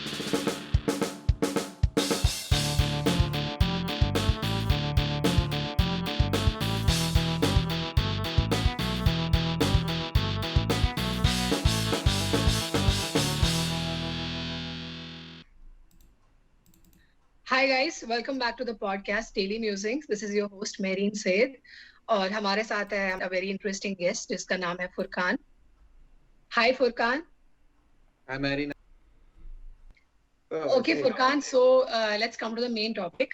Hi guys, welcome back to the podcast Daily Musings. This is your host Mehreen Said और हमारे साथ है a very interesting guest जिसका नाम है Furqan. Hi Furkan. Hi, Marina. Okay Furkan, so let's come to the main topic.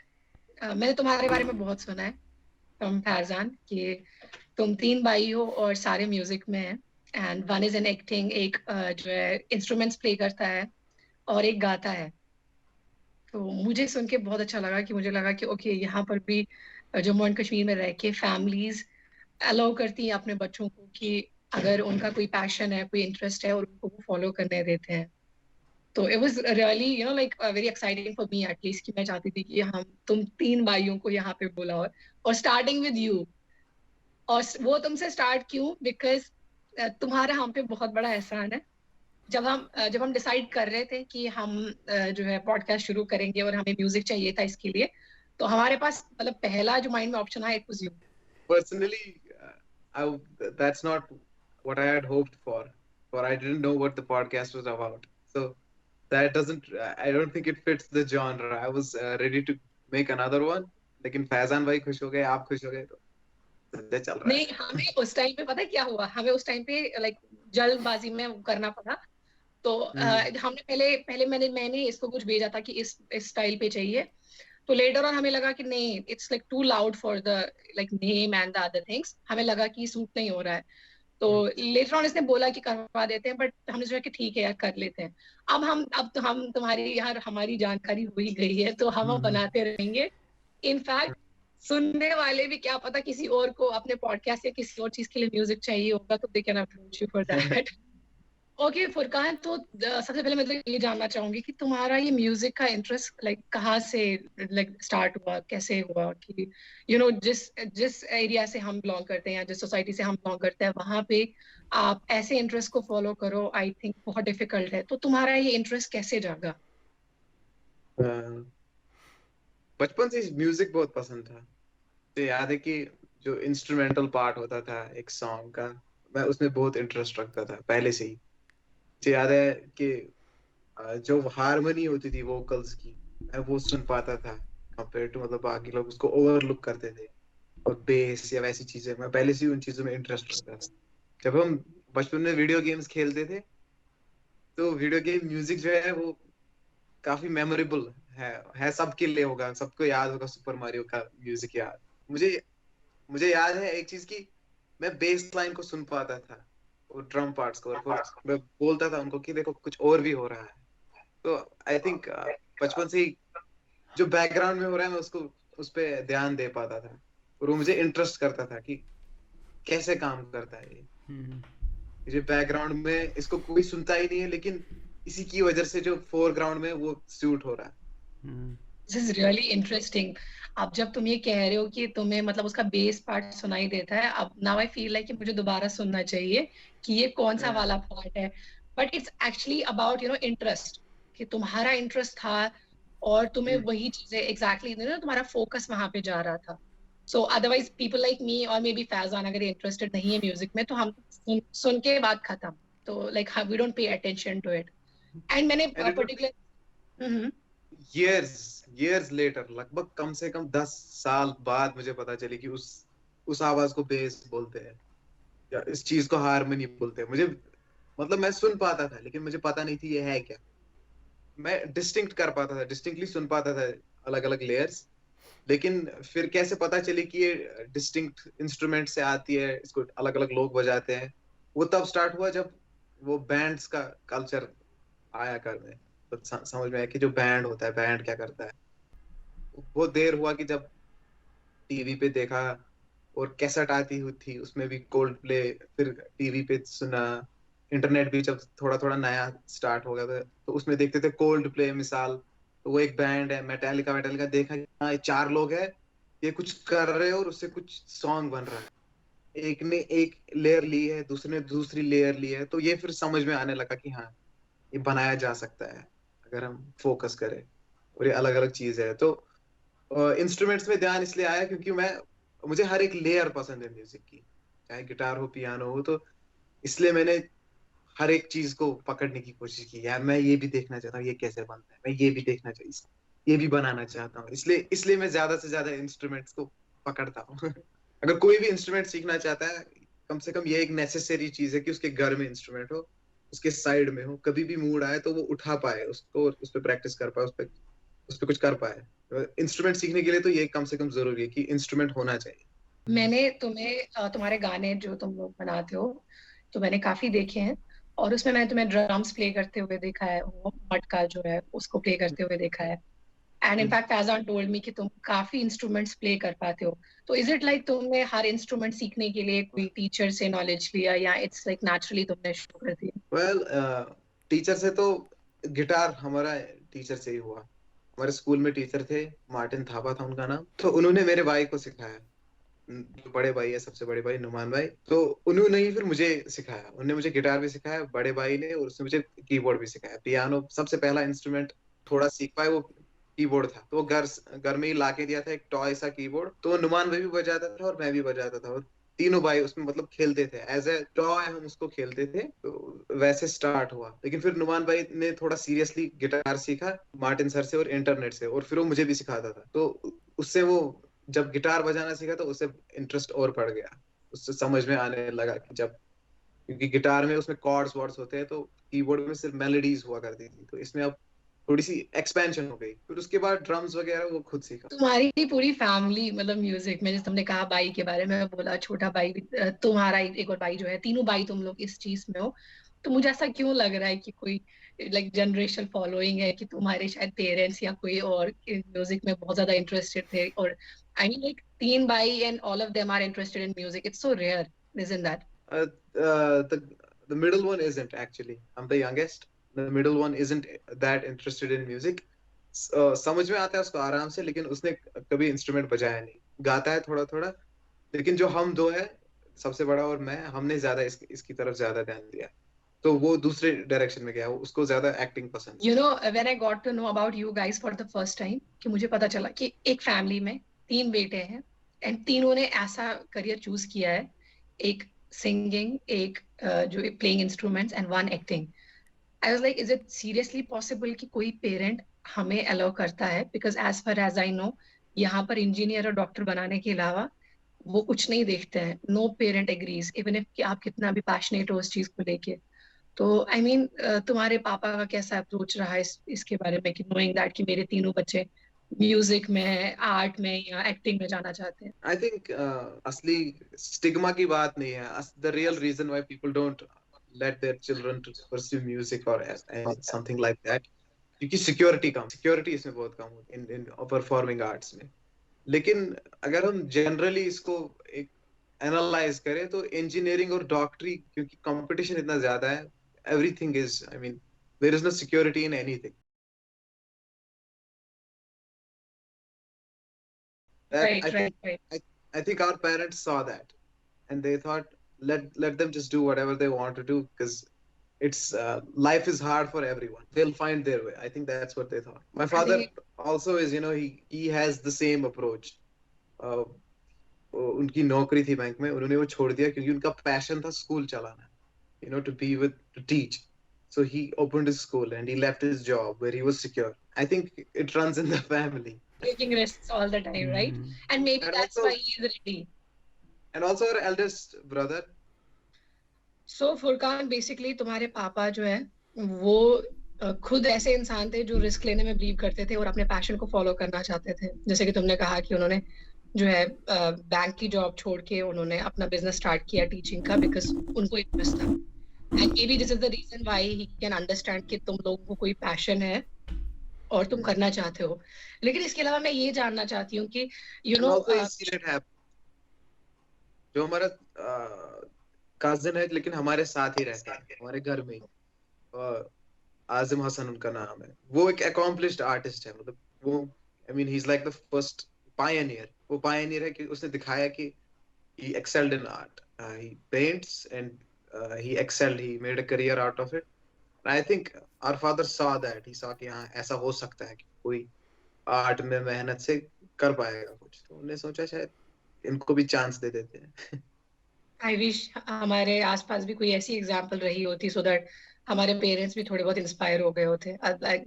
मैंने तुम्हारे बारे में बहुत सुना है from फैजान कि तुम 3 भाई हो और सारे म्यूजिक में हैं and one is in acting, एक जो है इंस्ट्रूमेंट्स प्ले करता है और एक गाता है. तो मुझे सुन के बहुत अच्छा लगा कि मुझे लगा कि ओके यहाँ पर भी जम्मू एंड कश्मीर में रह के फैमिलीज अलाउ करती हैं अपने बच्चों को कि अगर उनका कोई पैशन है, कोई इंटरेस्ट है और उनको वो फॉलो करने देते हैं. तो it was really like very exciting for me at least कि मैं चाहती थी कि हम तुम 3 भाइयों को यहाँ पे बुलाओ और स्टार्टिंग विद यू. और वो तुमसे स्टार्ट क्यों? बिकॉज तुम्हारा हम पे बहुत बड़ा एहसान है. जब हम डिसाइड कर रहे थे कि हम जो है पॉडकास्ट शुरू करेंगे और हमें म्यूजिक चाहिए था इसके लिए, तो हमारे पास मतलब पहला जो माइंड में ऑप्शन आया it was you. Personally, that's not what I had hoped for. For I didn't know what the podcast was about. So that doesn't. I don't think it fits the genre. I was ready to make another one. लेकिन फैजान भाई खुश हो गए, आप खुश हो गए तो सद्य चल रहा है. नहीं, हमें उस टाइम पे पता है क्या हुआ, हमें उस टाइम पे लाइक जल्दबाजी में करना पड़ा. तो हमने पहले पहले मैंने इसको कुछ भेजा था कि इस स्टाइल पे चाहिए. तो लेटर ऑन हमें लगा कि नहीं, it's like too loud for the like name and the other things. हमें लगा कि सूट नहीं हो रहा है. तो लेटर ऑन इसने बोला कि करवा देते हैं, बट हमने सोचा कि ठीक है यार कर लेते हैं. अब तो हम तुम्हारी यार हमारी जानकारी हो ही गई है तो हम बनाते रहेंगे. इनफैक्ट सुनने वाले भी क्या पता किसी और को अपने पॉडकास्ट या किसी और चीज के लिए म्यूजिक चाहिए होगा तो they can approach you for that. Okay Furqan, तो सबसे पहले मैं तो ये जानना चाहूंगी कि तुम्हारा ये म्यूजिक का इंटरेस्ट लाइक कहाँ से लाइक स्टार्ट हुआ, कैसे हुआ कि जिस जिस एरिया से हम बिलोंग करते हैं या जिस सोसाइटी से हम बिलोंग करते हैं वहां पे आप ऐसे इंटरेस्ट को फॉलो करो, आई थिंक बहुत डिफिकल्ट है. तो तुम्हारा ये इंटरेस्ट कैसे जागा? बचपन से म्यूजिक बहुत पसंद था. तो याद है कि जो इंस्ट्रूमेंटल पार्ट होता था एक सॉन्ग का, मैं उसमें बहुत इंटरेस्ट रखता था पहले से ही. मुझे याद है कि जो हारमोनी होती थी वोकल्स की, मैं वो सुन पाता था कंपेयर टू मतलब बाकी लोग उसको ओवरलुक करते थे. और बेस या वैसी चीजें, मैं पहले से ही उन चीजों में इंटरेस्ट रखता था. जब हम बचपन में वीडियो गेम्स खेलते थे तो वीडियो गेम म्यूजिक जो है वो काफी मेमोरेबल है सबके लिए होगा, सबको याद होगा सुपर मारियो का म्यूजिक. याद मुझे मुझे याद है एक चीज की, मैं बेस लाइन को सुन पाता था और ड्रम पार्ट्स को, और मैं बोलता था उनको कि देखो कुछ और भी हो रहा है. तो आई थिंक बचपन से ही जो बैकग्राउंड में हो रहा है मैं उसको उस पे ध्यान दे पाता था और वो मुझे इंटरेस्ट करता था कि कैसे काम करता है ये बैकग्राउंड में. इसको कोई सुनता ही नहीं है लेकिन इसी की वजह से जो फोरग्राउंड में वो सूट हो रहा है. This is really interesting. अब जब तुम ये कह रहे हो कि तुम्हें मतलब उसका बेस पार्ट सुनाई देता है, अब नाउ आई फील लाइक कि मुझे दोबारा सुनना चाहिए कि ये कौन सा वाला पार्ट है. But it's actually about interest, कि तुम्हारा इंटरेस्ट था और तुम्हें वही चीजें एग्जैक्टली तुम्हारा फोकस वहां पे जा रहा था. सो अदरवाइज पीपल लाइक मी और मे बी फैजान अगर इंटरेस्टेड नहीं है म्यूजिक में तो हम सुन के बात खत्म. तो like we don't pay attention to it. And मैंने पर्टिकुलर years later, लगभग कम से कम 10 साल बाद मुझे पता चली कि उस आवाज को बेस बोलते हैं या इस चीज को हारमोनी बोलते हैं. मुझे मतलब मैं सुन पाता था लेकिन मुझे पता नहीं थी ये है क्या. मैं डिस्टिंक्ट कर पाता था, डिस्टिंक्टली सुन पाता था अलग अलग लेयर्स. लेकिन फिर कैसे पता चली कि ये डिस्टिंक्ट इंस्ट्रूमेंट से आती है, इसको अलग अलग लोग बजाते हैं, वो तब स्टार्ट हुआ जब वो बैंड्स का कल्चर आया करने. तो समझ में आया कि जो बैंड होता है, बैंड क्या करता है. बहुत देर हुआ कि जब टीवी पे देखा और कैसेट आती हुई थी उसमें भी कोल्ड प्ले, फिर टीवी पे सुना. इंटरनेट भी जब थोड़ा थोड़ा नया स्टार्ट हो गया था तो उसमें देखते थे कोल्ड प्ले मिसाल. तो वो एक बैंड है मेटालिका. मेटालिका देखा कि हाँ ये 4 लोग हैं, ये कुछ कर रहे हैं और उससे कुछ सॉन्ग बन रहा है. एक ने एक लेयर ली है, दूसरे ने दूसरी लेयर ली है, तो ये फिर समझ में आने लगा कि हाँ ये बनाया जा सकता है अगर हम फोकस करें, और ये अलग अलग चीज है। तो इंस्ट्रूमेंट्स में ध्यान इसलिए आया क्योंकि मुझे हर एक लेयर पसंद है म्यूजिक की, चाहे गिटार हो पियानो हो। तो इसलिए मैंने हर एक चीज को पकड़ने की कोशिश की, यार मैं ये भी देखना चाहता हूँ ये कैसे बनता है, मैं ये भी देखना चाहिए, ये भी बनाना चाहता हूँ। इसलिए इसलिए मैं ज्यादा से ज्यादा इंस्ट्रूमेंट्स को पकड़ता हूँ। अगर कोई भी इंस्ट्रूमेंट सीखना चाहता है, कम से कम ये एक नेसेसरी चीज है कि उसके घर में इंस्ट्रूमेंट हो, उसके साइड में हो, कभी भी मूड आए तो वो उठा पाए उसको, उस पर प्रैक्टिस कर पाए, उस पर कुछ कर पाए। इंस्ट्रूमेंट सीखने के लिए तो ये कम से कम जरूरी है कि इंस्ट्रूमेंट होना चाहिए। मैंने तुम्हें तुम्हारे गाने जो तुम लोग बनाते हो तो मैंने काफी देखे हैं, और उसमें मैंने तुम्हें ड्रम्स प्ले करते हुए देखा है, वो मटका जो है उसको प्ले करते हुए देखा है। And hmm. In fact Faizan told me कि तुम काफी इंस्ट्रूमेंट्स प्ले कर पाते हो। तो इज इट लाइक तुमने हर इंस्ट्रूमेंट सीखने के लिए कोई टीचर से नॉलेज लिया, या इट्स लाइक नेचुरली तुमने शुरू कर दिया? वेल, टीचर से तो गिटार हमारा टीचर से ही हुआ। हमारे स्कूल में टीचर थे, मार्टिन थापा था उनका नाम। तो उन्होंने मेरे भाई को सिखाया। जो बड़े भाई है, सबसे बड़े भाई नुमान भाई, तो उन्होंने ही फिर मुझे सिखाया। उन्होंने मुझे गिटार भी सिखाया बड़े भाई ने, और उसने मुझे कीबोर्ड भी सिखाया। पियानो सबसे पहला इंस्ट्रूमेंट थोड़ा सीख पाए, वो कीबोर्ड था। तो वो घर घर में ही ला के दिया था, एक टॉय सा कीबोर्ड। तो नुमान भाई भी बजाता था और मैं भी बजाता था, और तीनों भाई उसमें मतलब खेलते थे, एज ए टॉय हम उसको खेलते थे। तो वैसे स्टार्ट हुआ। लेकिन फिर नुमान भाई ने थोड़ा सीरियसली गिटार सीखा मार्टिन सर से और इंटरनेट से, और फिर वो मुझे भी सिखाता था। तो उससे वो जब गिटार बजाना सीखा तो उससे इंटरेस्ट और बढ़ गया। उससे समझ में आने लगा कि जब, क्योंकि गिटार में उसमें कॉर्ड्स वॉर्ड्स होते हैं, तो कीबोर्ड में सिर्फ मेलोडीज हुआ करती थी। तो इसमें अब थोड़ी सी एक्सपेंशन हो गई। फिर उसके बाद ड्रम्स वगैरह वो खुद सीखा। तुम्हारी पूरी फैमिली मतलब म्यूजिक में, जैसे तुमने कहा भाई के बारे में बोला, छोटा भाई भी, तुम्हारा एक और भाई जो है, तीनों भाई तुम लोग इस चीज में हो। तो मुझे ऐसा क्यों लग रहा है कि कोई लाइक जनरेशन फॉलोइंग है, कि तुम्हारे शायद पेरेंट्स या कोई और म्यूजिक में बहुत ज्यादा इंटरेस्टेड थे, और आई मीन लाइक तीन भाई and all of them are interested in music, it's so rare, isn't that? Uh, the middle one isn't actually. I'm the youngest. The middle one isn't that interested in music. समझ में आता है उसको आराम से, लेकिन उसने कभी इंस्ट्रूमेंट बजाया नहीं। गाता है थोड़ा थोड़ा। लेकिन जो हम दो है, सबसे बड़ा और मैं, हमने ज्यादा इसकी तरफ ज्यादा ध्यान दिया। तो वो दूसरे डायरेक्शन में गया, उसको ज्यादा एक्टिंग पसंद। You know, when I got to know about you guys for the first time, कि मुझे पता चला कि एक फैमिली में तीन बेटे हैं, एंड तीनों ने ऐसा करियर चूज किया है, एक सिंगिंग, एक जो playing instruments, and one acting. I was like, is it seriously possible कि कोई पेरेंट हमें अलाउ करता है? Because as far as I know, यहाँ पर इंजीनियर और डॉक्टर बनाने के अलावा वो कुछ नहीं देखते हैं। No parent agrees, even if कि आप कितना भी पैशनेट हो उस चीज को लेके। तो आई मीन तुम्हारे पापा का कैसा अप्रोच रहा है इसके बारे में, कि नोइंग दैट कि मेरे तीनों बच्चे म्यूजिक में, आर्ट में या एक्टिंग में जाना चाहते हैं? आई थिंक असली स्टिग्मा की बात नहीं है। The real reason why people don't let their children to pursue music or something like that, क्योंकि सिक्योरिटी इसमें बहुत कम होती है इन परफॉर्मिंग आर्ट्स में। लेकिन अगर हम जनरली इसको एक एनालाइज करें, तो इंजीनियरिंग और डॉक्टरी, क्योंकि कंपटीशन इतना ज्यादा है, everything is, I mean, there is no security in anything. That right, right, right. I think our parents saw that, and they thought, let them just do whatever they want to do, because it's life is hard for everyone. They'll find their way. I think that's what they thought. My I father think also is, he has the same approach. uh, उनकी नौकरी थी bank में, उन्होंने वो छोड़ दिया क्योंकि उनका पैशन था स्कूल चलाना, to be with, to teach. So he opened his school and he left his job where he was secure. I think it runs in the family. taking risks all the time, right? And maybe And that's also, why he is ready. our eldest brother. So Furqan, basically तुम्हारे पापा जो है वो खुद ऐसे इंसान थे जो रिस्क लेने में बिलीव करते थे और अपने पैशन को फॉलो करना चाहते थे। जैसे कि तुमने कहा कि उन्होंने जो है बैंक की जॉब छोड़ के उन्होंने अपना बिजनेस स्टार्ट किया टीचिंग का, बिकॉज उनको इंटरेस्ट था। And maybe this is the reason why he can understand कि तुम लोगों को कोई पैशन है और तुम करना चाहते हो। लेकिन इसके अलावा मैं ये जानना चाहती हूँ कि And also he's seen it happen. जो हमारा कजिन है, लेकिन हमारे साथ ही रहता है, हमारे घर में ही। आजिम हसन उनका नाम है। वो एक अकॉम्प्लिश्ड आर्टिस्ट है, मतलब वो, I mean, he is like the first Pioneer. वो पायनियर है कि उसने दिखाया कि he excelled in art. He paints and he excelled. He made a career out of it. I think our father saw that, he saw कि हाँ ऐसा हो सकता है कि कोई आर्ट में मेहनत से कर पाएगा कुछ, तो उन्होंने सोचा शायद इनको भी चांस दे देते हैं। आई विश हमारे आसपास भी कोई ऐसी एग्जाम्पल रही होती, सो दैट हमारे पेरेंट्स भी थोड़े बहुत इंस्पायर हो गए होते। We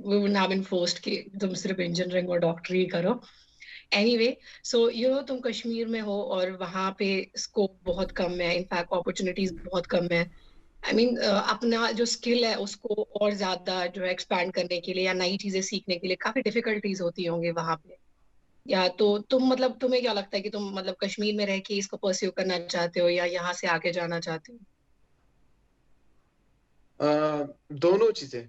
wouldn't have been forced कि तुम सिर्फ इंजीनियरिंग और डॉक्टरी ही करो। एनीवे, सो यू नो तुम कश्मीर में हो और वहाँ पे स्कोप बहुत कम है, इनफैक्ट अपॉर्चुनिटीज बहुत कम है। आई मीन अपना जो स्किल है उसको और ज्यादा जो है एक्सपैंड करने के लिए या नई चीजें सीखने के लिए काफी डिफिकल्टीज होती होंगी वहां पे। या तो तुम मतलब तुम्हें क्या लगता है कि तुम मतलब कश्मीर में रह के इसको परस्यू करना चाहते हो या यहाँ से आगे जाना चाहते हो? दोनों चीजें।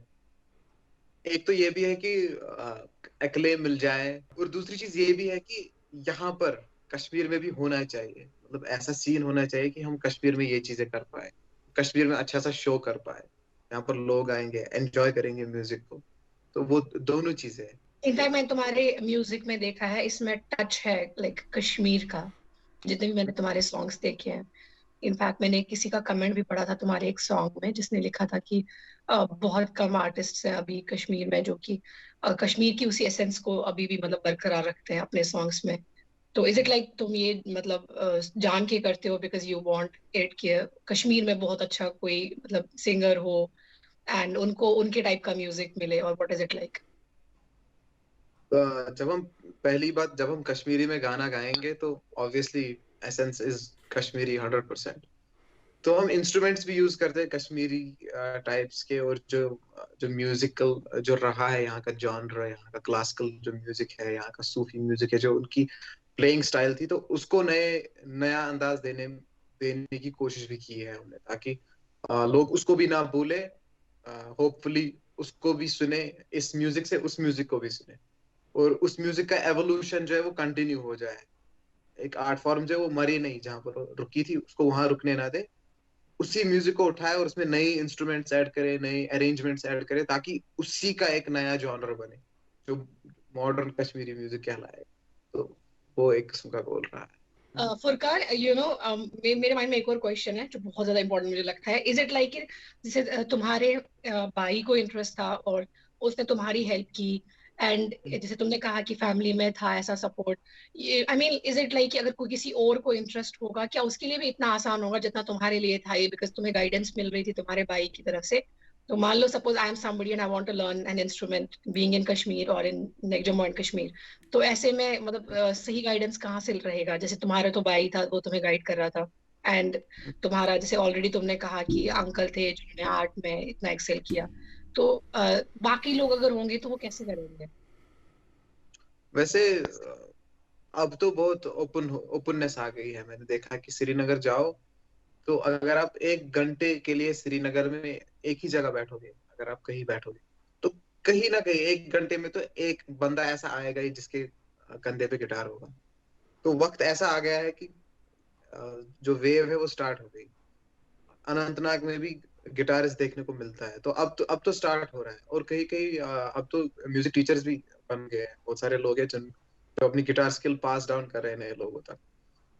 एक तो ये भी है कि एक्लेम मिल जाए, और दूसरी चीज ये भी है कि यहाँ पर कश्मीर में भी होना चाहिए, मतलब ऐसा सीन होना चाहिए कि हम कश्मीर में ये चीजें कर पाए, कश्मीर में अच्छा सा शो कर पाए, यहाँ पर लोग आएंगे एंजॉय करेंगे म्यूजिक को। तो वो दोनों चीजें हैं। इनफैक्ट मैंने तुम्हारे म्यूजिक में देखा है, इसमें टच है लाइक कश्मीर का, जितने भी मैंने तुम्हारे सॉन्ग्स देखे हैं। इनफैक्ट मैंने किसी का कमेंट भी पढ़ा था तुम्हारे एक सॉन्ग में, जिसने लिखा था कि बहुत कम आर्टिस्ट हैं अभी कश्मीर में जो कि कश्मीर की उसी एसेंस को अभी भी मतलब बरकरार रखते हैं अपने सॉन्ग्स में। तो इज इट लाइक तुम ये मतलब जान के करते हो बिकॉज यू वांट इट कि कश्मीर में बहुत अच्छा कोई मतलब सिंगर हो एंड उनको उनके टाइप का म्यूजिक मिले, और व्हाट इज इट लाइक? जब हम पहली बात जब हम कश्मीरी में गाना गाएंगे तो ऑब्वियसली एसेंस इज कश्मीरी 100%। तो हम इंस्ट्रूमेंट्स भी यूज करते हैं कश्मीरी टाइप्स के, और जो जो म्यूजिकल जो रहा है यहाँ का जॉनर, यहाँ का क्लासिकल जो म्यूजिक है, यहाँ का सूफी म्यूजिक है, जो उनकी प्लेइंग स्टाइल थी, तो उसको नया अंदाज देने देने की कोशिश भी की है हमने, ताकि लोग उसको भी ना भूले, होपफुली उसको भी सुने, इस म्यूजिक से उस म्यूजिक को भी सुने, और उस म्यूजिक का एवोल्यूशन जो है वो कंटिन्यू हो जाए। एक आर्ट फॉर्म जो है वो मरी नहीं, जहाँ पर रुकी थी उसको वहां रुकने ना दे, उसी म्यूजिक को उठाए और उसमें नई इंस्ट्रूमेंट्स ऐड करे, नए अरेंजमेंट्स ऐड करे, ताकि उसी का एक नया जॉनर बने जो मॉडर्न कश्मीरी म्यूजिक कहलाए। तो वो एक किस्म का गोल रहा है। फुरकान, यू नो मेरे माइंड में एक और क्वेश्चन है जो बहुत ज्यादा इंपॉर्टेंट मुझे लगता है। इज इट लाइक जैसे तुम्हारे भाई को इंटरेस्ट था और उसने तुम्हारी हेल्प की, एंड जैसे तुमने कहा कि फैमिली में था ऐसा support, I mean is it like अगर कोई किसी और को इंटरेस्ट होगा क्या उसके लिए भी इतना आसान होगा जितना तुम्हारे लिए था ये, बिकॉज तुम्हें गाइडेंस मिल रही थी तुम्हारे भाई की तरफ से? तो मान लो suppose I am somebody and I want to learn an instrument being in Kashmir और इन जम्मू एंड कश्मीर, तो ऐसे में मतलब सही गाइडेंस कहाँ से रहेगा? जैसे तुम्हारा तो भाई था वो तुम्हें गाइड कर रहा था, एंड तुम्हारा जैसे ऑलरेडी तुमने कहा कि अंकल थे जिन्होंने आर्ट में इतना एक्सेल किया, तो बाकी लोग अगर होंगे तो वो कैसे करेंगे? वैसे अब तो बहुत ओपननेस आ गई है। मैंने देखा कि श्रीनगर जाओ, तो अगर आप 1 घंटे के लिए श्रीनगर में एक ही जगह बैठोगे, अगर आप कहीं बैठोगे, तो कहीं ना कहीं 1 घंटे में तो एक बंदा ऐसा आएगा ही जिसके कंधे पे गिटार होगा। तो वक्त ऐसा आ गया है कि जो वेव है वो स्टार्ट हो गई। अनंतनाग में भी गिटारिस्ट देखने को मिलता है, तो अब तो स्टार्ट हो रहा है, और कहीं कहीं अब तो म्यूजिक टीचर्स भी बन गए हैं, बहुत सारे लोग हैं जो अपनी गिटार स्किल पास डाउन कर रहे हैं नए लोगों तक।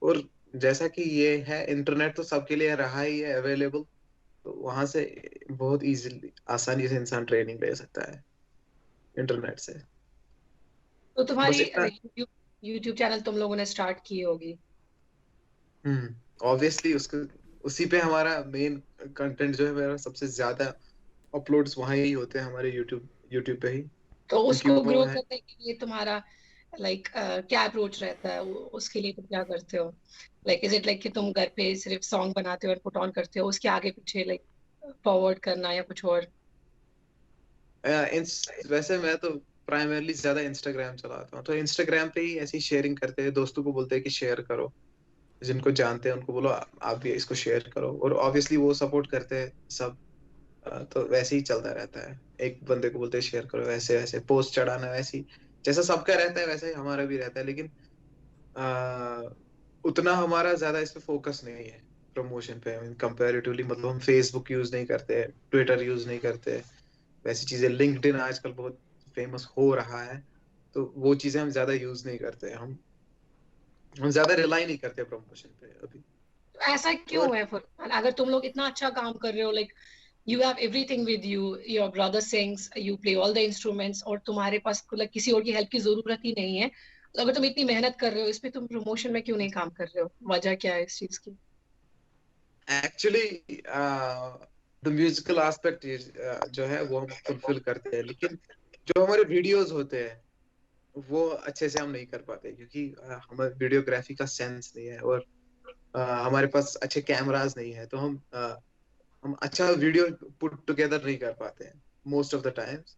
और जैसा कि ये है, इंटरनेट तो सबके लिए रहा ही है अवेलेबल, तो वहां से बहुत इजीली आसानी से इंसान ट्रेनिंग ले सकता है इंटरनेट से। तो बस तुम्हारी इतना। यूट्यूब यूट्यूब चैनल तुम लोगों ने स्टार्ट की होगी? ऑब्वियसली उसको उसी पे हमारा मेन कंटेंट जो है, मेरा सबसे ज्यादा अपलोड्स वहां ही होते हैं, हमारे यूट्यूब यूट्यूब पे ही, तो क्योंकि उसको वो ग्रो है। करने के लिए तुम्हारा लाइक क्या अप्रोच रहता है? उसके लिए तुम क्या करते हो? लाइक इज इट लाइक कि तुम घर पे सिर्फ सॉन्ग बनाते हो और पुट ऑन करते हो, उसके आगे पीछे लाइक फॉरवर्ड करना या कुछ और? वैसे मैं तो प्राइमरली ज्यादा इंस्टाग्राम चलाता हूँ, तो इंस्टाग्राम पे ही ऐसी शेयरिंग करते हैं, दोस्तों को बोलते हैं कि शेयर करो, जिनको जानते हैं उनको बोलो आप भी इसको शेयर करो, और ऑब्वियसली वो सपोर्ट करते हैं सब। तो वैसे ही चलता रहता है, एक बंदे को बोलते हैं शेयर करो, वैसे वैसे पोस्ट चढ़ाना, वैसे ही जैसा सबका रहता है वैसे ही हमारा भी रहता है, लेकिन आ, उतना हमारा ज्यादा इस पे फोकस नहीं है प्रमोशन पे कंपैरेटिवली। मतलब हम फेसबुक यूज नहीं करते, ट्विटर यूज नहीं करते, वैसी चीजें, लिंक्डइन आजकल बहुत फेमस हो रहा है, तो वो चीजें हम ज्यादा यूज नहीं करते, हम ज्यादा रिलाई नहीं करते प्रमोशन पे अभी। तो ऐसा क्यों और है फिर? अगर तुम लोग इतना अच्छा काम कर रहे हो, like You have everything with you. Your brother sings, you play all the instruments, और तुम्हारे पास मतलब किसी और की हेल्प की जरूरत ही नहीं है. तो अगर तुम इतनी मेहनत कर रहे हो इस पे, तुम प्रमोशन में क्यों नहीं काम कर रहे हो? वजह क्या है इस चीज की? एक्चुअली द म्यूजिकल एस्पेक्ट जो है वो हम फुलफिल करते हैं, लेकिन जो हमारे वीडियोस होते हैं वो अच्छे से हम नहीं कर पाते, क्योंकि हमें वीडियोग्राफी का सेंस नहीं है, और हमारे पास अच्छे कैमरास नहीं है, तो हम अच्छा वीडियो पुट टुगेदर नहीं कर पाते हैं most of the times.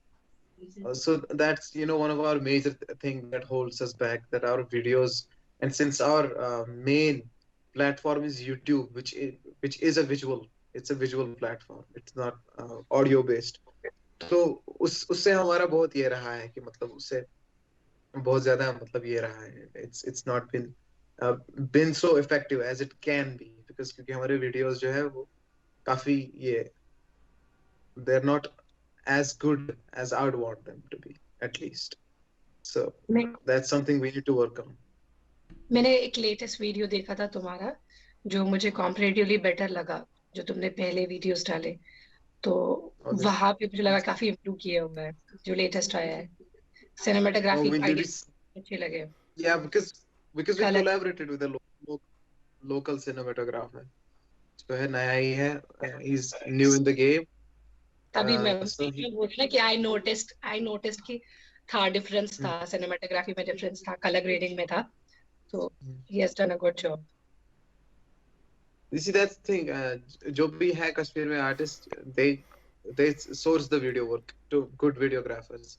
So that's, one of our major thing that holds us back, that our videos, and since our main platform is YouTube, which is a visual, it's a visual platform, it's not audio based. तो उससे हमारा बहुत ये रहा है कि मतलब उससे बहुत ज्यादा मतलब ये रहा है, it's not been so effective as it can be, because क्योंकि हमारे वीडियोस जो है वो काफी ये, they're not as good as I would want them to be, at least. So मैं that's something we need to work on. मैंने एक लेटेस्ट वीडियो देखा था तुम्हारा, जो मुझे कॉम्परेटिवली बेटर लगा, जो तुमने पहले वीडियोस डाले. तो Okay. वहां पे मुझे लगा काफी इम्प्रूव किया हुआ है जो लेटेस्ट आया है. Oh, सिनेमेटोग्राफी did आइडिया अच्छे लगे. yeah, because we colour. collaborated with a lo local cinematographer. जो है नया ही है, he's new in the game. तभी मैं So he, बोल रही ना कि आई नोटिस्ड कि था डिफरेंस, था सिनेमेटोग्राफी में डिफरेंस था, कलर ग्रेडिंग में था. तो he has done a good job. you see that's the thing. जो भी है कश्मीर में artists, they source the video work to good videographers,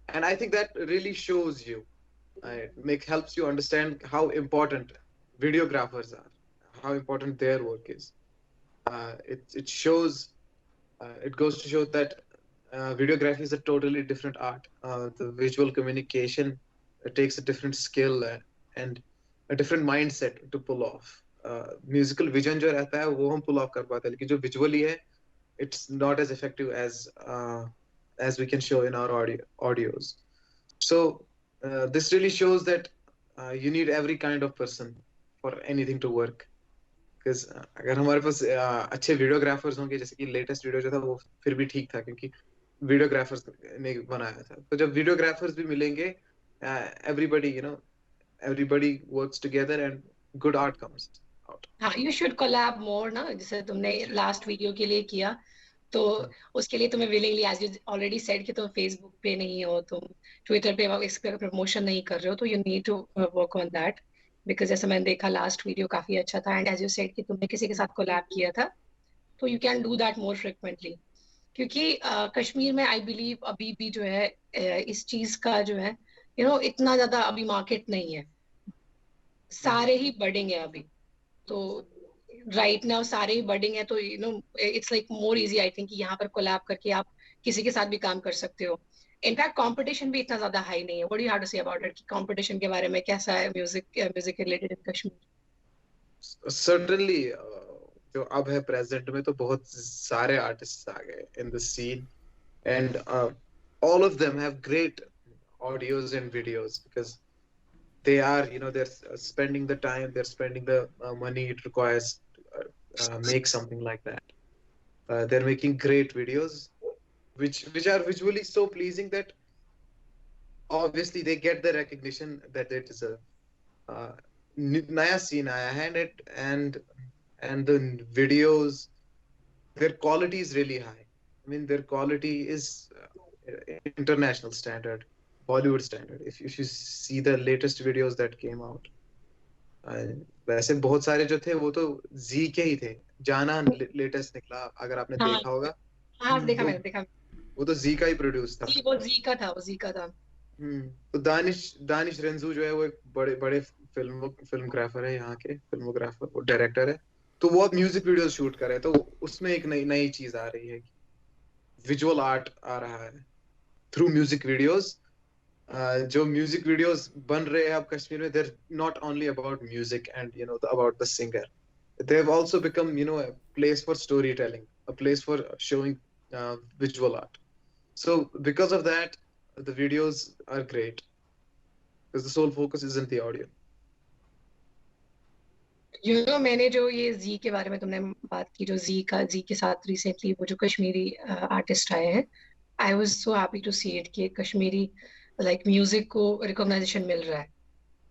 and I think that really shows you, helps you understand how important videographers are, how important their work is. It shows, it goes to show that videography is a totally different art. The visual communication, it takes a different skill, and a different mindset to pull off. Musical vision जो रहता है वो हम pull off कर पाते हैं, लेकिन जो visually है, it's not as effective as we can show in our audios. So this really shows that you need every kind of person for anything to work. Because अगर हमारे पास अच्छे वीडियोग्राफर्स होंगे, जैसे कि लेटेस्ट वीडियो जो था वो फिर भी ठीक था, क्योंकि वीडियोग्राफर्स ने बनाया था. तो जब वीडियोग्राफर्स भी मिलेंगे, everybody everybody works together and good art comes out. हाँ, यू शुड कोलैब मोर ना, जैसे तुमने लास्ट वीडियो के लिए किया. तो उसके लिए तुम्हें willingly, as you already said कि तुम फेसबुक पे नहीं हो, तुम ट्विटर पे इस पे प्रमोशन नहीं कर रहे हो, तो you need to work on that. Because जैसे मैंने देखा लास्ट वीडियो काफी अच्छा था, एंड एज यू सेड कि तुमने किसी के साथ कोलैब किया था, तो you can do that more frequently. क्योंकि कश्मीर में आई बिलीव अभी भी जो है इस चीज का जो है इतना ज्यादा अभी मार्केट नहीं है. सारे ही बडिंग है अभी. तो राइट नाउ सारे ही बडिंग है, तो it's like more easy I think कि यहाँ पर कोलैब करके आप किसी के साथ भी काम कर सकते हो. इनफैक्ट कंपटीशन भी इतना ज्यादा हाई नहीं है. What do you have to say about it, कि कंपटीशन के बारे में कैसा है music related in Kashmir? Certainly, जो अब है प्रेजेंट में, तो बहुत सारे आर्टिस्ट आ गए in the scene, and all of them have great audios and videos, because they are, they're spending the time, they're spending the money it requires to make something like that. They're making great videos, which are visually so pleasing that obviously they get the recognition that they deserve. uh, नया scene आया है, and the videos, their quality is really high. I mean, their quality is international standard, Bollywood standard. If you see the latest videos that came out, वैसे बहुत सारे जो थे वो तो जी के ही थे. जाना लेटेस्ट निकला, अगर आपने हाँ देखा होगा. हाँ, देखा वो मैंने देखा. वो तो जी का ही प्रोड्यूस था. जी, वो जी का था, वो जी का था. तो दानिश रेंजू जो है वो एक बड़े बड़े फिल्मोग्राफर है, यहाँ के फिल्मोग्राफर, वो डायरेक्टर है. तो वो अब म्यूजिक वीडियोस शूट कर रहे हैं, तो उसमें एक नई नई चीज आ रही है, विजुअल आर्ट आ रहा है थ्रू म्यूजिक वीडियोस. जो म्यूजिक वीडियोस बन रहे हैं अब कश्मीर में, there not only about music and about the singer. They have also become a place for storytelling, a place for showing visual art. So because of that, the videos are great, because the sole focus isn't the audio. मैंने जो ये जी के बारे में तुमने बात की, जो जी के साथ रिसेंटली वो जो कश्मीरी आर्टिस्ट आए हैं, I was so happy to see it कि कश्मीरी लाइक म्यूजिक को रिकॉग्नाइजेशन मिल रहा है.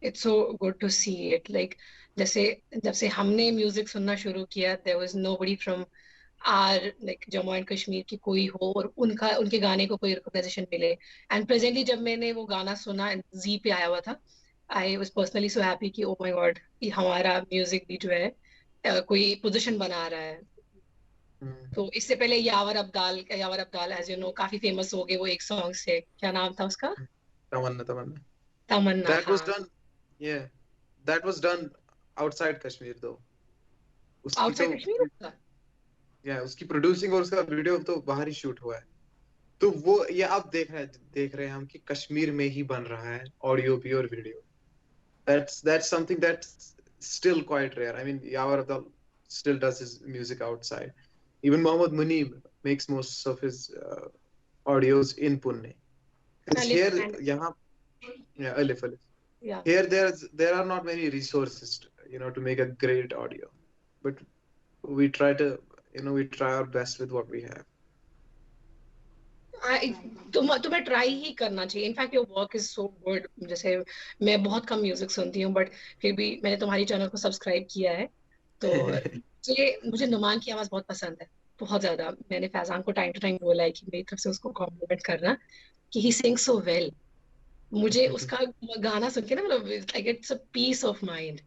It's so good to see it. Like जैसे जब से हमने म्यूजिक सुनना शुरू किया, there was nobody from our like Jammu and Kashmir की कोई हो और उनके गाने को कोई रिकॉग्नाइजेशन मिले. एंड प्रेजेंटली जब मैंने वो गाना सुना, जी पे आया हुआ था, I was personally so happy कि ओ माय गॉड, कि हमारा म्यूजिक भी जो है कोई पोजीशन बना रहा है. हम्म, तो इससे पहले यावर अब्दाल एज यू नो काफी फेमस हो गए वो एक सॉन्ग से. क्या नाम था उसका? तमन्ना तमन्ना तमन्ना, that was हाँ. done yeah that was done outside Kashmir though उसकी तो आउटसाइड कश्मीर होगा. या उसकी प्रोड्यूसिंग और उसका वीडियो तो बाहर ही शूट हुआ है तो वो ये अब देख रहे हैं हम कि कश्मीर में ही बन रहा है ऑडियो भी और video that's something that's still quite rare. I mean, Yawar Abdal still does his music outside. Even Mohammad Muneeb makes most of his audios in Pune. Because Alif here, and यहाँ, yeah, Alif. yeah. Here, there are not many resources, to make a great audio. But we try to, we try our best with what we have. तुम्हें try ही करना चाहिए. In fact your work is so good. जैसे मैं बहुत कम music सुनती हूँ, but फिर भी मैंने तुम्हारी चैनल को सब्सक्राइब किया है. तो मुझे नुमान की आवाज बहुत पसंद है, बहुत ज्यादा. मैंने फैजान को टाइम टू टाइम बोला है कि मेरी तरफ से उसको कॉम्प्लीमेंट करना कि ही सिंग्स सो वेल. मुझे उसका गाना सुन के ना, मतलब like it's a piece of mind.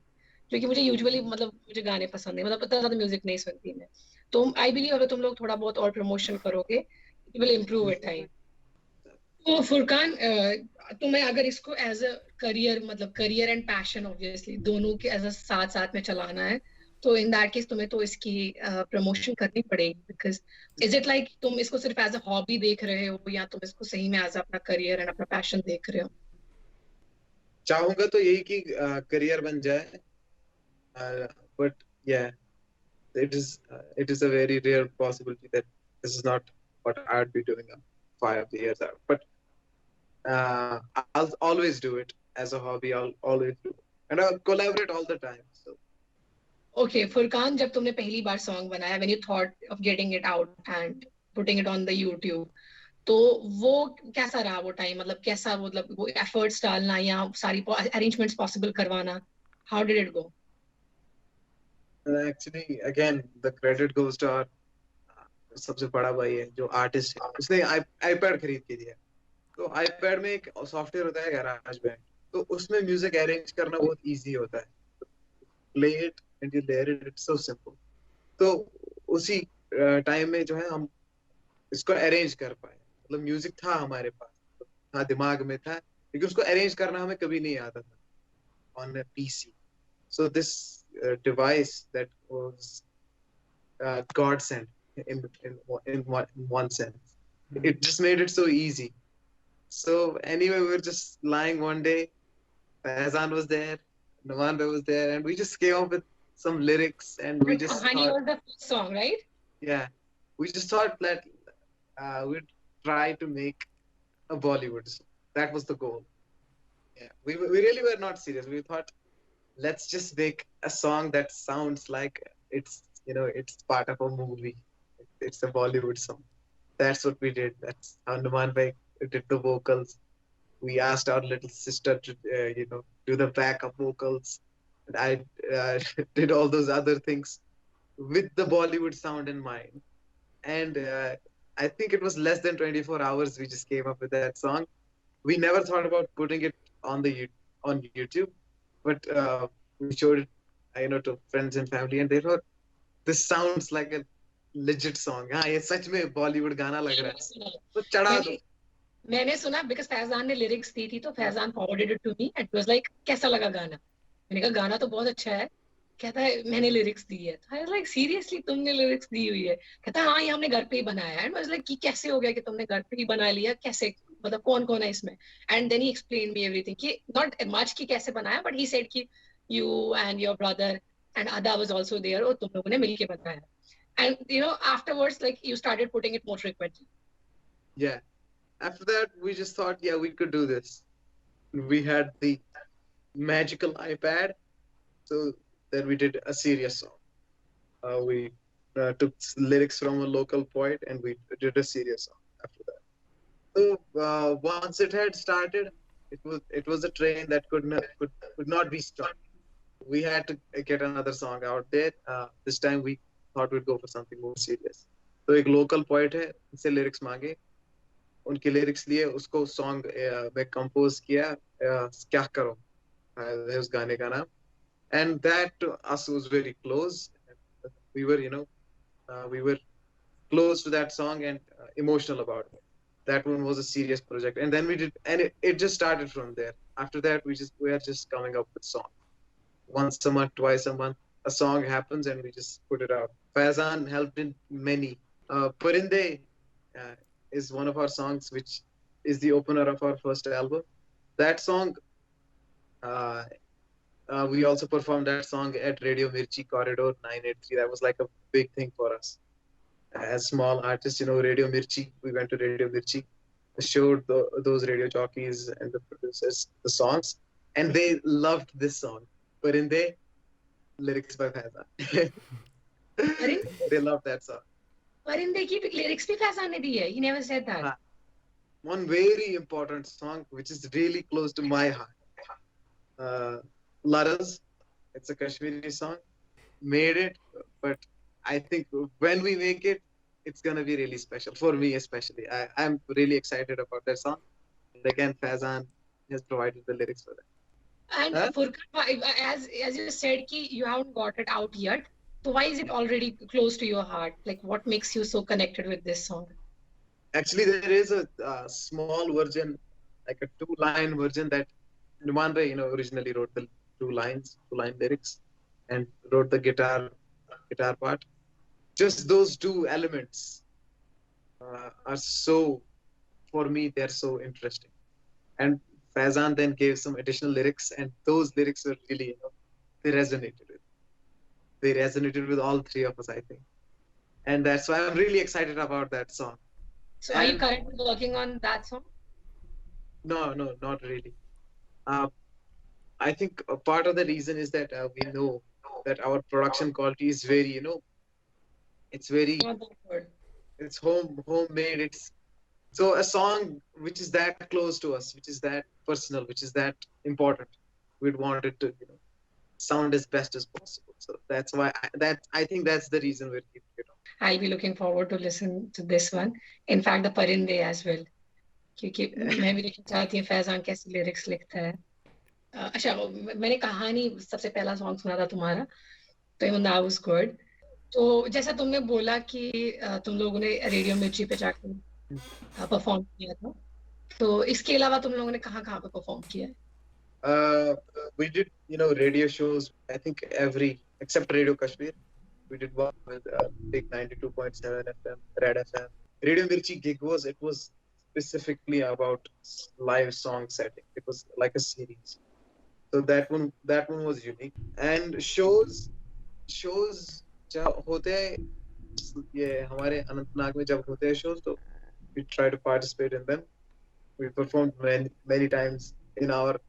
क्योंकि मुझे यूजुअली, मतलब मुझे गाने पसंद है, मतलब इतना ज्यादा म्यूजिक नहीं सुनती मैं. तो आई बिलीव अगर तुम लोग थोड़ा बहुत और प्रमोशन करोगे, it will improve with time. तो फुरकान, तुम्हें अगर इसको एज अ करियर, मतलब करियर एंड पैशन ऑब्वियसली दोनों के एज अ साथ साथ में चलाना है, तो इन दैट केस तुम्हें तो इसकी प्रमोशन करनी पड़ेगी. बिकॉज इज इट लाइक तुम इसको सिर्फ एज अ हॉबी देख रहे हो, या तुम इसको सही में एज अपना करियर एंड अपना पैशन देख रहे हो? चाहूंगा तो यही कि करियर बन जाए, but yeah, it is a very rare possibility that this is not what I'd be doing 5 years out. But I'll always do it as a hobby. I'll always do it, and I'll collaborate all the time. So okay Furqan, जब तुमने पहली बार song बनाया, when you thought of getting it out and putting it on the YouTube, तो वो कैसा रहा वो time? मतलब कैसा, मतलब वो एफर्ट्स डालना या सारी अरेंजमेंट्स पॉसिबल करवाना, how did it go? actually, again, the credit goes to our सबसे बड़ा भाई है जो आर्टिस्ट है. उसने आईपैड खरीद के दिया. तो आईपैड में एक सॉफ्टवेयर होता है गैराज बैंड. तो उसमें म्यूजिक अरेंज करना बहुत इजी होता है. Play it and you layer it, it's so simple. तो उसी टाइम में जो है हम इसको अरेंज कर पाए. मतलब म्यूजिक था हमारे पास, था दिमाग में था, लेकिन उसको अरेंज करना हमें कभी नहीं आता था on a PC. So this device that was God sent in one sense. It just made it so easy. So anyway, we were just lying one day. Faizan was there, Naman Bhai was there, and we just came up with some lyrics, and we just Honey thought, was the first song, right? yeah, we just thought that we'd try to make a Bollywood song. That was the goal. Yeah, we really were not serious. We thought, let's just make a song that sounds like it's part of a movie. It's a Bollywood song. That's what we did. That's how Numan Bhai did the vocals. We asked our little sister to do the backup vocals, and I did all those other things with the Bollywood sound in mind. And I think it was less than 24 hours we just came up with that song. We never thought about putting it on YouTube, but we showed it, to friends and family, and they thought this sounds like a legit song. हाँ ये सच में बॉलीवुड गाना लग रहा है, तो चढ़ा दो. मैंने सुना बिकॉज फैजान ने लिरिक्स दी थी, तो Faizan forwarded it to me and was like कैसा लगा गाना? मैंने कहा गाना तो बहुत अच्छा है. कहता है मैंने लिरिक्स दी है. तो आई वाज लाइक सीरियसली तुमने लिरिक्स दी हुई है? कहता है हाँ, ये हमने घर पे ही बनाया है. एंड वाज लाइक कि कैसे हो गया कि तुमने घर पे ही बना लिया, कैसे, मतलब कौन कौन है इसमें? And then he explain me everything कि नॉट मच कि कैसे बनाया, बट ही सेड कि you and your brother and Ada was also there, और तुम लोगों ने मिलके बनाया. And afterwards like you started putting it more frequently. Yeah. After that, we just thought, yeah, we could do this. We had the magical iPad, so then we did a serious song. We took lyrics from a local poet and we did a serious song after that. So once it had started, it was a train that could not be stopped. We had to get another song out there. This time we thought we'd go for something more serious. तो एक local poet है, उनसे lyrics मांगे, उनके lyrics लिए उसको song में compose किया, क्या करो है उस गाने का नाम, and that to us was very close. We were, we were close to that song and emotional about it. That one was a serious project, and then we did, and it just started from there. After that, we are just coming up with songs once a month, twice a month. A song happens, and we just put it out. Faizan helped in many. Parinde uh, is one of our songs, which is the opener of our first album. That song, uh, we also performed that song at Radio Mirchi Corridor 983. That was like a big thing for us as small artists. Radio Mirchi. We went to Radio Mirchi, showed those radio jockeys and the producers the songs, and they loved this song. Parinde, lyrics by Faizan. They loved that song. परिंदे की lyrics भी फैजान ने दी है. He never said that. One very important song which is really close to my heart. Laras, it's a Kashmiri song. Made it, but I think when we make it, it's gonna be really special for me, especially. I'm really excited about that song. And again, Faizan has provided the lyrics for that. And Furkan, as you said, ki you haven't got it out yet. So why is it already close to your heart? Like, what makes you so connected with this song? Actually, there is a small version, like a 2-line version that Numan Rai, originally wrote the 2-line lyrics, and wrote the guitar part. Just those 2 elements are so, for me, they're so interesting. And Faizan then gave some additional lyrics, and those lyrics were really, they resonated with all 3 of us, I think. And that's why I'm really excited about that song. So are you currently working on that song? No, not really. I think a part of the reason is that we know that our production quality is very, it's very, it's homemade. It's so a song which is that close to us, which is that personal, which is that important. We'd want it to, sound as best as possible. So that's why I think that's the reason we're keeping it on. I'll be looking forward to listen to this one. In fact, the Parinde as well. क्योंकि मैं भी देखना चाहती हूँ फैजान कैसे lyrics लिखता है. अच्छा, मैंने कहानी सबसे पहला सॉन्ग सुना था तुम्हारा, तो even that was good. तो जैसा तुमने बोला कि तुम लोगों ने रेडियो मिर्ची पे जाकर परफॉर्म किया था, तो इसके अलावा तुम लोगों ने कहाँ पे परफॉर्म किया है? We did, radio shows. I think except Radio Kashmir, we did one with big 92.7 FM, Red FM. Radio Mirchi gig it was specifically about live song setting. It was like a series. So that one was unique. And shows जब होते हैं, ये हमारे अनंतनाग में जब होते हैं shows, तो we try to participate in them. We performed many times in our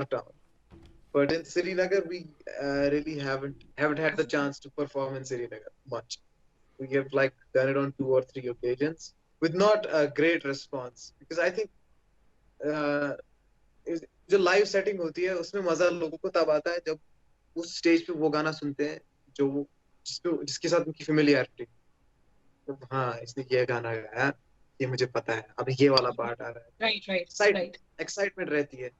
town. But in Srinagar, we really haven't had the chance to perform in Srinagar much. We have done it on 2 or 3 occasions with not a great response, because I think जो live setting होती है उसमें मजा लोगों को तब आता है जब उस स्टेज पे वो गाना सुनते हैं जो जिसके साथ उनकी फेमिलियरिटी, तो हाँ इसने ये गाना गाया, ये मुझे पता है, अब ये वाला पार्ट आ रहा है, राइट एक्साइटमेंट रहती है.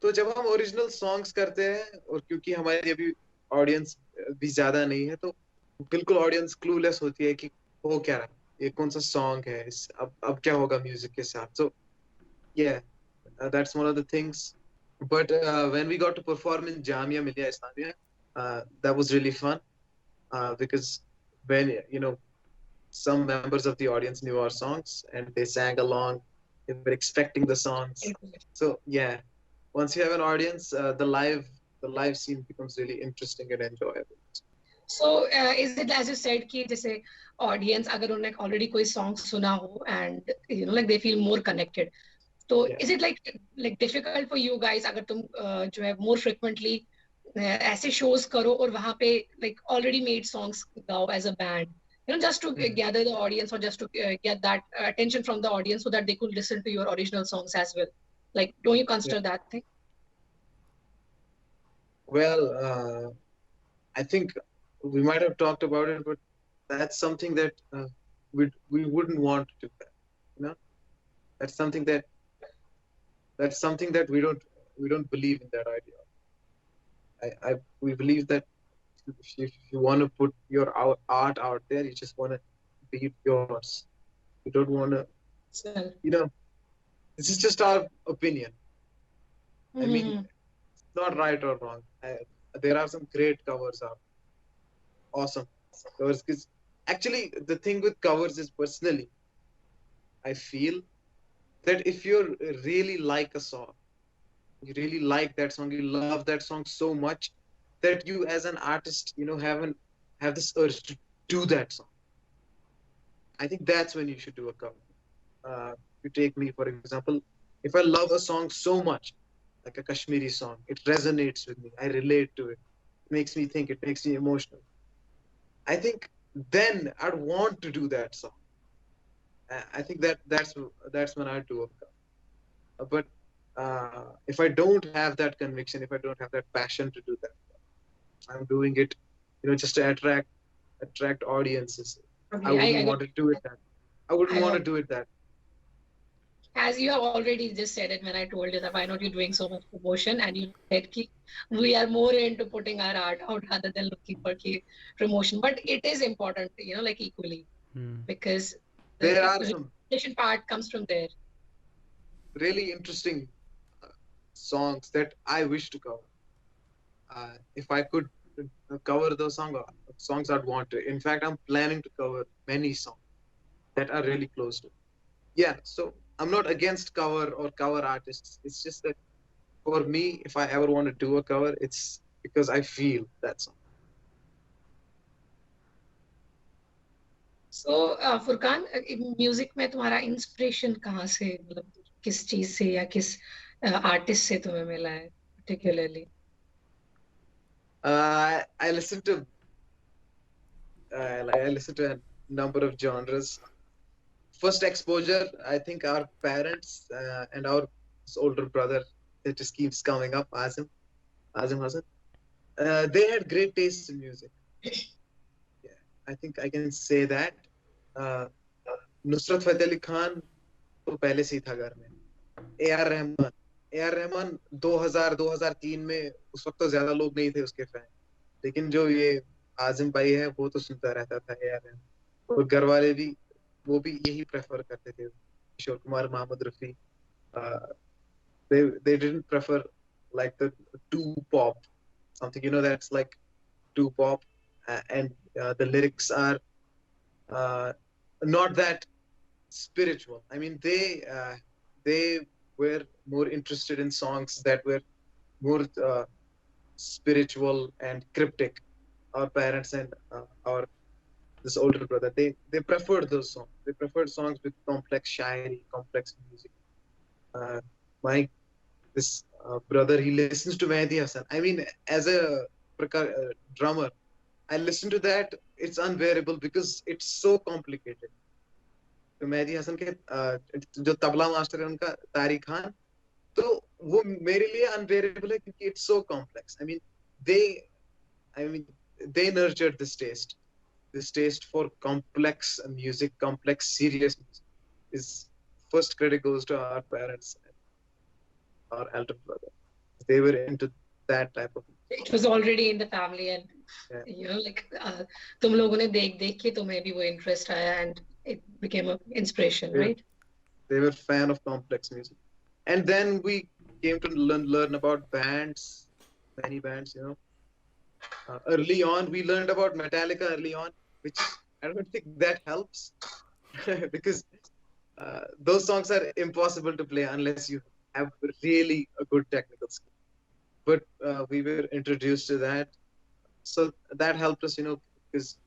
तो जब हम ओरिजिनल सॉन्ग्स करते हैं, और क्योंकि हमारी अभी ऑडियंस भी ज्यादा नहीं है, तो बिल्कुल ऑडियंस क्लूलेस होती है कि हो क्या रहा है, ये कौन सा सॉन्ग है, अब क्या होगा म्यूजिक के साथ. So yeah, that's one of the things. But when we got to perform in Jamia Millia Islamia, that was really fun, because when some members of the audience knew our songs and they sang along, they were expecting the songs. So yeah, once you have an audience, the live scene becomes really interesting and enjoyable. So is it, as you said, कि जैसे audience अगर उन्होंने already कोई song सुना हो and like they feel more connected, so is it like difficult for you guys अगर तुम जो है more frequently ऐसे shows करो और वहाँ पे like already made songs गाओ as a band, you know, just to gather the audience or just to get that attention from the audience so that they could listen to your original songs as well. Like, don't you Yeah. consider that thing? Well, I think we might have talked about it, but that's something that we wouldn't want to do that. You know, that's something that we don't believe in that idea. We believe that if you want to put your art out there, you just want to be it yours. You don't want to, So, you know, this is just our opinion. I mean, it's not right or wrong. There are some great covers out, awesome covers. Because actually, the thing with covers is personally, I feel that if you really like a song, you really like that song, you love that song so much that you, as an artist, you know, have this urge to do that song. I think that's when you should do a cover. You take me for example, if I love a song so much, like a Kashmiri song, it resonates with me, I relate to it, it makes me think, it makes me emotional. I think then I'd want to do that song. I think that's when I do a cover. But if I don't have that conviction, if I don't have that passion to do that, I'm doing it, you know, just to attract audiences. I okay, wouldn't I got want to do it that. I wouldn't I want got to do it that. as you have already just said it when I told you that why not you're doing so much promotion, and you said ki we are more into putting our art out rather than looking for ki promotion. But it is important, you know, like equally, because There the are some representation part comes from there. really interesting uh, songs that I wish to cover. If I could cover those songs, I'd want to. In fact, I'm planning to cover many songs that are really close to. Yeah, so I'm not against cover or cover artists. It's just that for me, if I ever want to do a cover, it's because I feel that song. So Furqan, music में तुम्हारा inspiration कहाँ से, मतलब किस चीज से या किस आर्टिस्ट से तुम्हें मिला है particularly? I listen to I listen to a number of genres. First exposure, I think our parents and our older brother, it just keeps coming up, Azim Hassan. They had great taste in music. Yeah, I think I can say that. Uh, Nusrat Fateh Ali Khan तो पहले से ही था घर में. A R Rahman 2000-2003 में उस वक्त तो ज्यादा लोग नहीं थे उसके फैन, लेकिन जो ये आजिम भाई है वो तो सुनता रहता था ए आर रहमान, और घर वाले भी वो भी यही प्रेफर करते थे, Kishore Kumar, Mohammad Rafi. They didn't prefer like the too pop, something, you know, that's like too pop, and the lyrics are uh, not that spiritual. I mean, they were more interested in songs that were more spiritual and cryptic. Our parents and our this older brother, they preferred those songs. They preferred songs with complex shairi, complex music. My this brother, he listens to Mehdi Hassan. I mean, as a drummer, I listen to that. It's unbearable because it's so complicated. तो मेहदी हसन के जो tabla master है उनका तारिक खान, तो वो मेरे लिए unbearable है क्योंकि it's so complex. They I mean they nurtured this taste for complex music, complex serious music. Is first credit goes to our parents and our elder brother. They were into that type of music. It was already in the family, and Yeah. you know, like तुम लोगों ने देख देख के तुम्हें भी वो interest आया, and it became an inspiration, they, right? they were fan of complex music, and then we came to learn about bands, many bands, you know. Early on, we learned about Metallica early on, which I don't think that helps because those songs are impossible to play unless you have really a good technical skill. But we were introduced to that, so that helped us, you know, because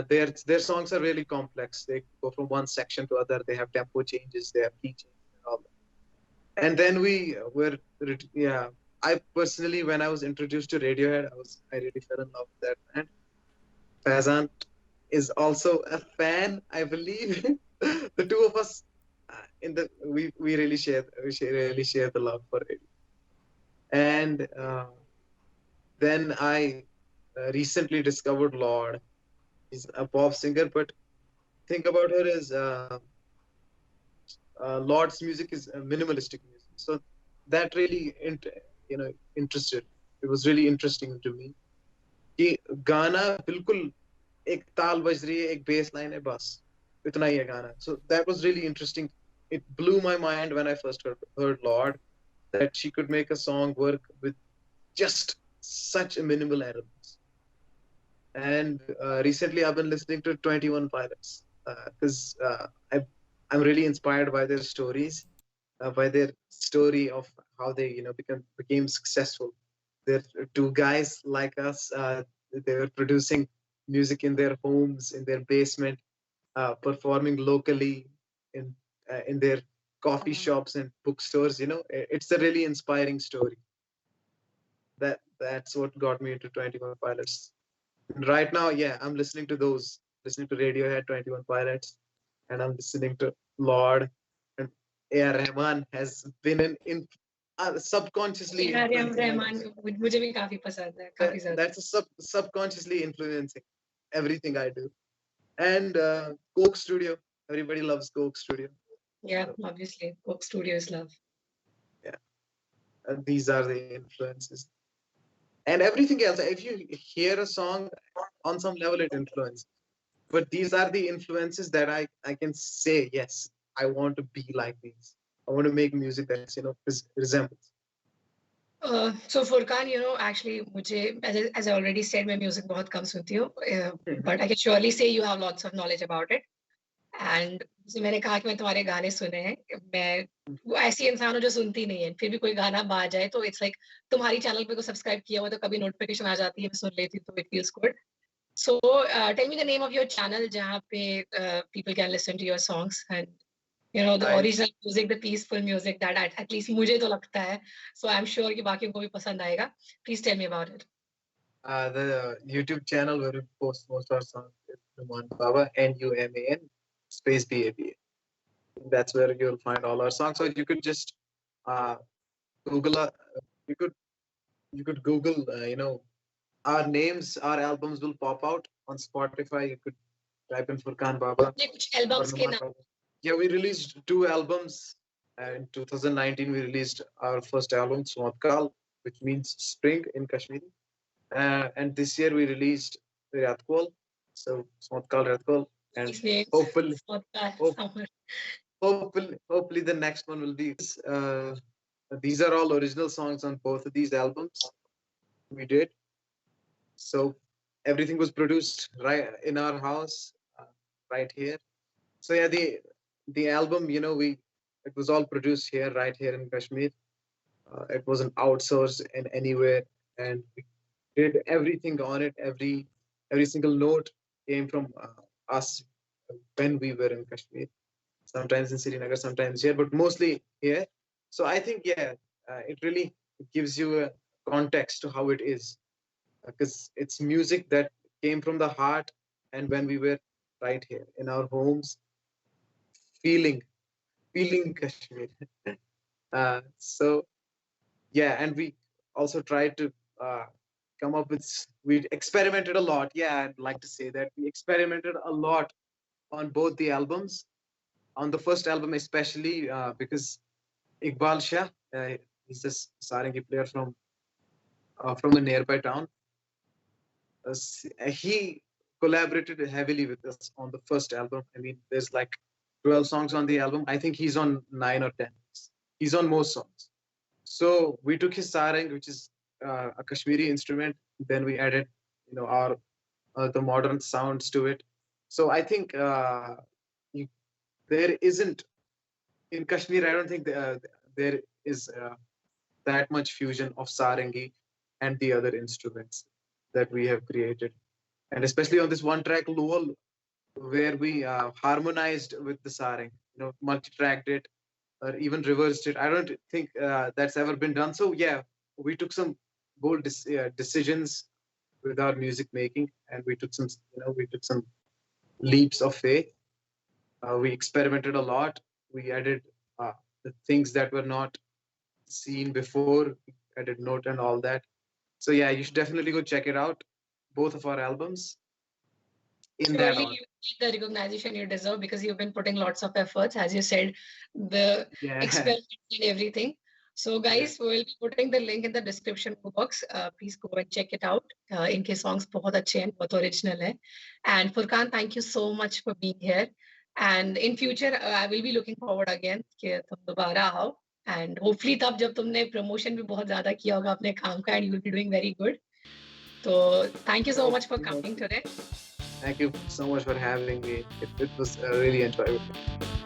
their songs are really complex. They go from one section to other. They have tempo changes, they have key changes, and all that. And then we were, yeah, I personally, when I was introduced to Radiohead, I really fell in love with that band. Fazan is also a fan, I believe. The two of us in the we really share the love for it. And then I recently discovered Lord. She's a pop singer, but think about her as Lord's music is minimalistic music. So that really, interested. It was really interesting to me. कि गाना बिल्कुल एक ताल बज रही है, एक base line है, बस इतना ही है गाना. So that was really interesting. It blew my mind when I first heard Lord, that she could make a song work with just such a minimal elements. And recently I've been listening to 21 Pilots because I'm really inspired by their stories, by their story of how they became successful. They're two guys like us. They were producing music in their homes, in their basement, performing locally in their coffee shops and bookstores. It's a really inspiring story. That's what got me into 21 Pilots. Right now, yeah, I'm listening to Radiohead, 21 Pilots, and I'm listening to Lord. And A.R. Rahman has been subconsciously यार influencing my Rahman music. मुझे भी काफी पसंद है, काफी ज्यादा. That's subconsciously influencing everything I do. And Coke Studio, everybody loves Coke Studio. Yeah, So, obviously, Coke Studios love. yeah, these are the influences. And everything else, if you hear a song, on some level it influences. But these are the influences that I can say, yes, I want to be like these. I want to make music that's resembles. So Furkan, actually, मुझे as I already said, मैं music बहुत कम सुनती हूँ, but I can surely say you have lots of knowledge about it. And जैसे मैंने कहा कि मैं तुम्हारे गाने सुने हैं, मैं वो ऐसी इंसान हूँ जो सुनती नहीं है, फिर भी कोई गाना बाज जाए तो इट्स लाइक तुम्हारी चैनल पे को सब्सक्राइब किया हुआ तो कभी नोटिफिकेशन आ जाती है, मैं सुन लेती हूँ तो it feels good. So tell me the name of your channel जहाँ पे people can listen to your songs and the I original music, the peaceful music that at least मुझे तो लगता है. So I'm sure कि बाकियों को भी पसंद आएगा. Please tell me about it. The YouTube channel where we post most of our songs is Numan Baba, Numan space BABA. That's where you'll find all our songs. So you could just uh, Google. You could you could Google. Our names, our albums will pop out on Spotify. You could type in Furkan Baba अपने कुछ or albums के Numan नाम. Baba. Yeah, we released 2 albums. In 2019, we released our first album, Swatkal, which means spring in Kashmiri. And this year we released Ratkol, so Swatkal Ratkol, and These names. hopefully, hope, Summer. hopefully the next one will be. These are all original songs on both of these albums we did. So everything was produced right in our house, right here. So yeah, the album, we it was all produced here, right here in Kashmir. It wasn't outsourced in anywhere, and we did everything on it. Every single note came from us when we were in Kashmir. Sometimes in Srinagar, sometimes here, but mostly here. So I think it really gives you a context to how it is, because it's music that came from the heart, and when we were right here in our homes, feeling feeling Kashmir. So yeah, and we also tried to uh, come up with. We experimented a lot. Yeah, I'd like to say that we experimented a lot on both the albums. On the first album, especially because Iqbal Shah, he's a sarangi player from a nearby town. He collaborated heavily with us on the first album. I mean, there's like 12 songs on the album. I think he's on 9 or 10. He's on most songs. So we took his sarang, which is a Kashmiri instrument. Then we added, our the modern sounds to it. So I think you, there isn't in Kashmir. I don't think there is that much fusion of sarangi and the other instruments that we have created, and especially on this one track, Luol, where we harmonized with the sarang, multi-tracked it or even reversed it. I don't think that's ever been done. So yeah, we took some bold decisions with our music making, and we took some leaps of faith. We experimented a lot. We added the things that were not seen before, added note and all that. So yeah, you should definitely go check it out. Both of our albums in that Surely order. you need the recognition you deserve because you've been putting lots of efforts, as you said, the Yeah. experiments and everything. So, Yeah. guys, we'll be putting the link in the description box. Please go and check it out. इनके songs बहुत अच्छे हैं, बहुत original है. And Furkan, thank you so much for being here. And in future, I will be looking forward again कि तुम दोबारा आओ. And hopefully तब जब तुमने promotion भी बहुत ज़्यादा किया होगा अपने काम का, and you will be doing very good. So, thank you so much for coming today. Thank you so much for having me. It was really enjoyable.